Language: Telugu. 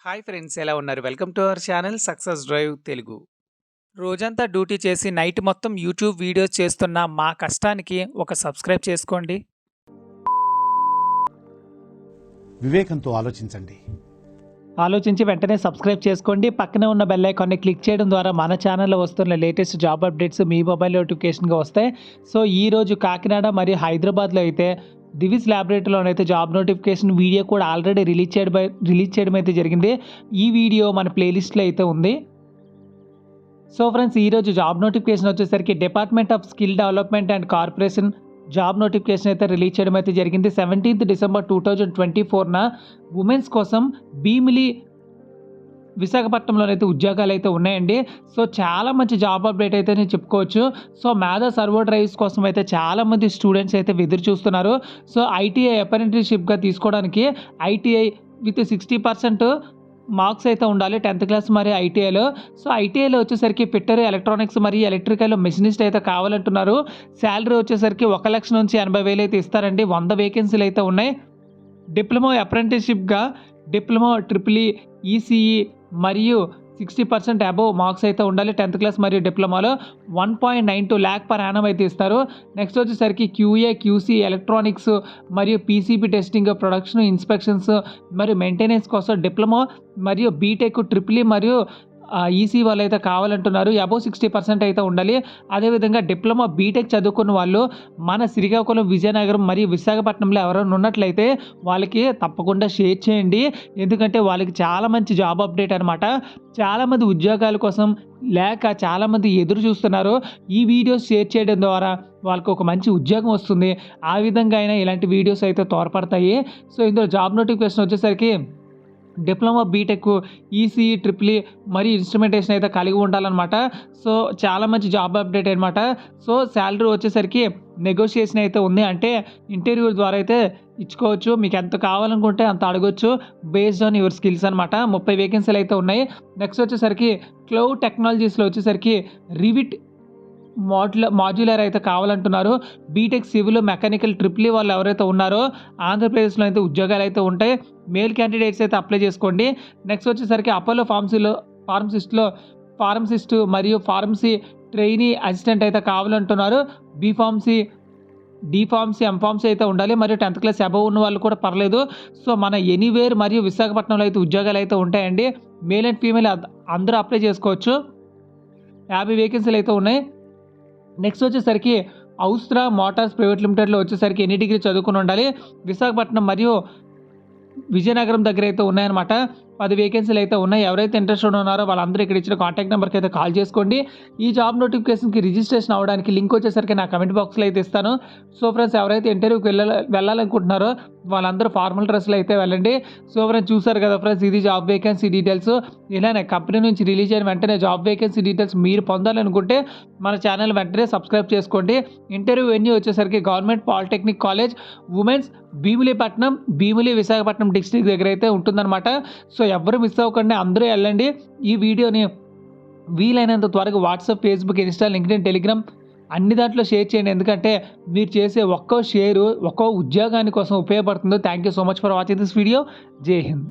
హాయ్ ఫ్రెండ్స్, ఎలా ఉన్నారు? Welcome to our channel success drive Telugu. రోజంతా డ్యూటీ చేసి నైట్ మొత్తం యూట్యూబ్ వీడియోస్ చేస్తున్న మా కష్టానికి ఒక సబ్స్క్రైబ్ చేసుకోండి. వివేకంతో ఆలోచించండి. ఆలోచించి వెంటనే సబ్స్క్రైబ్ చేసుకోండి. పక్కనే ఉన్న బెల్ ఐకాన్ని క్లిక్ చేయడం ద్వారా మన ఛానల్లో వస్తున్న లేటెస్ట్ జాబ్ అప్డేట్స్ మీ మొబైల్ నోటిఫికేషన్గా వస్తాయి. సో ఈరోజు కాకినాడ మరియు హైదరాబాద్లో అయితే దివిస్ ల్యాబొరేటరీలోనైతే జాబ్ నోటిఫికేషన్ వీడియో కూడా ఆల్రెడీ రిలీజ్ చేయడం అయితే జరిగింది. ఈ వీడియో మన ప్లేలిస్ట్లో అయితే ఉంది. సో ఫ్రెండ్స్, ఈరోజు జాబ్ నోటిఫికేషన్ వచ్చేసరికి department of skill development and corporation job notification అయితే రిలీజ్ చేయడం అయితే జరిగింది. 17th డిసెంబర్ 2024న ఉమెన్స్ కోసం భీమిలి విశాఖపట్నంలోనైతే ఉద్యోగాలు అయితే ఉన్నాయండి. సో చాలా మంచి జాబ్ అప్డేట్ అయితే నేను చెప్పుకోవచ్చు. సో మేధా సర్వో డ్రైవ్స్ కోసం అయితే చాలామంది స్టూడెంట్స్ అయితే ఎదురు చూస్తున్నారు. సో ఐటీఐ అప్రెంటిస్షిప్గా తీసుకోవడానికి ఐటీఐ విత్ 60% మార్క్స్ అయితే ఉండాలి 10th క్లాస్ మరియు ఐటీఐలో. సో ఐటీఐలో వచ్చేసరికి ఫిట్టర్, ఎలక్ట్రానిక్స్ మరియు ఎలక్ట్రికల్ మెషినిస్ట్ అయితే కావాలంటున్నారు. శాలరీ వచ్చేసరికి 1 లక్ష నుంచి 80,000 అయితే ఇస్తారండి. 100 వేకెన్సీలు అయితే ఉన్నాయి. డిప్లొమా అప్రెంటిస్షిప్గా డిప్లొమా ట్రిపుల్ ఈసీఈ మరియు 60% అబోవ్ మార్క్స్ అయితే ఉండాలి 10th క్లాస్ మరియు డిప్లొమాలో. 1.92 lakh per annum అయితే ఇస్తారు. నెక్స్ట్ వచ్చేసరికి క్యూఏ, క్యూసీ, ఎలక్ట్రానిక్స్ మరియు పీసీబీ టెస్టింగ్, ప్రొడక్షన్, ఇన్స్పెక్షన్స్ మరియు మెయింటెనెన్స్ కోసం డిప్లొమా మరియు బీటెక్, ట్రిపుల్ ఈ మరియు ఈసీ వాళ్ళు అయితే కావాలంటున్నారు. అబోవ్ 60% అయితే ఉండాలి. అదేవిధంగా డిప్లొమా బీటెక్ చదువుకున్న వాళ్ళు మన శ్రీకాకుళం, విజయనగరం మరియు విశాఖపట్నంలో ఎవరైనా ఉన్నట్లయితే వాళ్ళకి తప్పకుండా షేర్ చేయండి. ఎందుకంటే వాళ్ళకి చాలా మంచి జాబ్ అప్డేట్ అనమాట. చాలామంది ఉద్యోగాల కోసం లేక చాలామంది ఎదురు చూస్తున్నారు. ఈ వీడియోస్ షేర్ చేయడం ద్వారా వాళ్ళకి ఒక మంచి ఉద్యోగం వస్తుంది. ఆ విధంగా అయినా ఇలాంటి వీడియోస్ అయితే తోడ్పడతాయి. సో ఇందులో జాబ్ నోటిఫికేషన్ వచ్చేసరికి diploma BTech, ECE, triple E మరియు ఇన్స్ట్రుమెంటేషన్ అయితే కలిగి ఉండాలన్నమాట. సో చాలా మంచి జాబ్ అప్డేట్ అనమాట. సో శాలరీ వచ్చేసరికి నెగోషియేషన్ అయితే ఉంది. అంటే ఇంటర్వ్యూ ద్వారా అయితే ఇచ్చుకోవచ్చు. మీకు ఎంత కావాలనుకుంటే అంత అడగొచ్చు బేస్డ్ ఆన్ యువర్ స్కిల్స్ అనమాట. 30 వేకెన్సీలు అయితే ఉన్నాయి. నెక్స్ట్ వచ్చేసరికి క్లౌడ్ టెక్నాలజీస్లో వచ్చేసరికి రివిట్ మాడ్యులర్ అయితే కావాలంటున్నారు. BTech, civil, mechanical, triple E వాళ్ళు ఎవరైతే ఉన్నారో ఆంధ్రప్రదేశ్లో అయితే ఉద్యోగాలు అయితే ఉంటాయి. మేల్ క్యాండిడేట్స్ అయితే అప్లై చేసుకోండి. నెక్స్ట్ వచ్చేసరికి అపోలో ఫార్మసిస్ట్ మరియు ఫార్మసీ ట్రైనీ అసిస్టెంట్ అయితే కావాలంటున్నారు. బీఫార్మసీ, డిఫార్మసీ, ఎంఫార్మసీ అయితే ఉండాలి. మరియు 10th క్లాస్ అబవ్ ఉన్న వాళ్ళు కూడా పర్లేదు. సో మన ఎనీవేర్ మరియు విశాఖపట్నంలో అయితే ఉద్యోగాలు అయితే ఉంటాయండి. మేల్ అండ్ ఫీమేల్ అందరూ అప్లై చేసుకోవచ్చు. 50 వేకెన్సీలు అయితే ఉన్నాయి. నెక్స్ట్ వచ్చేసరికి ఔస్త్రా మోటార్స్ ప్రైవేట్ లిమిటెడ్లో వచ్చేసరికి ఎన్ని డిగ్రీ చదువుకుని ఉండాలి. విశాఖపట్నం మరియు విజయనగరం దగ్గర అయితే ఉన్నాయన్నమాట. 10 వేకెన్సీలు అయితే ఉన్నాయి. ఎవరైతే ఇంట్రెస్టెడ్ ఉన్నారో వాళ్ళందరూ ఇక్కడ ఇచ్చిన కాంటాక్ట్ నెంబర్కి అయితే కాల్ చేసుకోండి. ఈ జాబ్ నోటిఫికేషన్కి రిజిస్ట్రేషన్ అవ్వడానికి లింక్ వచ్చేసరికి నా కమెంట్ బాక్స్లో అయితే ఇస్తాను. సో ఫ్రెండ్స్, ఎవరైతే ఇంటర్వ్యూకి వెళ్ళాలనుకుంటున్నారో వాళ్ళందరూ ఫార్మల్ డ్రెస్లో అయితే వెళ్ళండి. సో ఫ్రెండ్స్, చూసారు కదా ఫ్రెండ్స్, ఇది జాబ్ వేకెన్సీ డీటెయిల్స్. ఇలానే కంపెనీ నుంచి రిలీజ్ అయిన వెంటనే జాబ్ వేకెన్సీ డీటెయిల్స్ మీరు పొందాలనుకుంటే మన ఛానల్ వెంటనే సబ్స్క్రైబ్ చేసుకోండి. ఇంటర్వ్యూ వెన్యూ వచ్చేసరికి government polytechnic college women's, Bheemili Visakhapatnam district దగ్గర అయితే ఉంటుందన్నమాట. సో ఎవరు మిస్ అవ్వకండి, అందరూ వెళ్ళండి. ఈ వీడియోని వీలైనంత త్వరగా WhatsApp, Facebook, Insta, LinkedIn, Telegram అన్ని దాంట్లో షేర్ చేయండి. ఎందుకంటే మీరు చేసే ఒక్కో షేరు ఒక్కో ఉద్యోగాని కోసం ఉపయోగపడుతుందో. Thank you so much for watching this video. జై హింద్.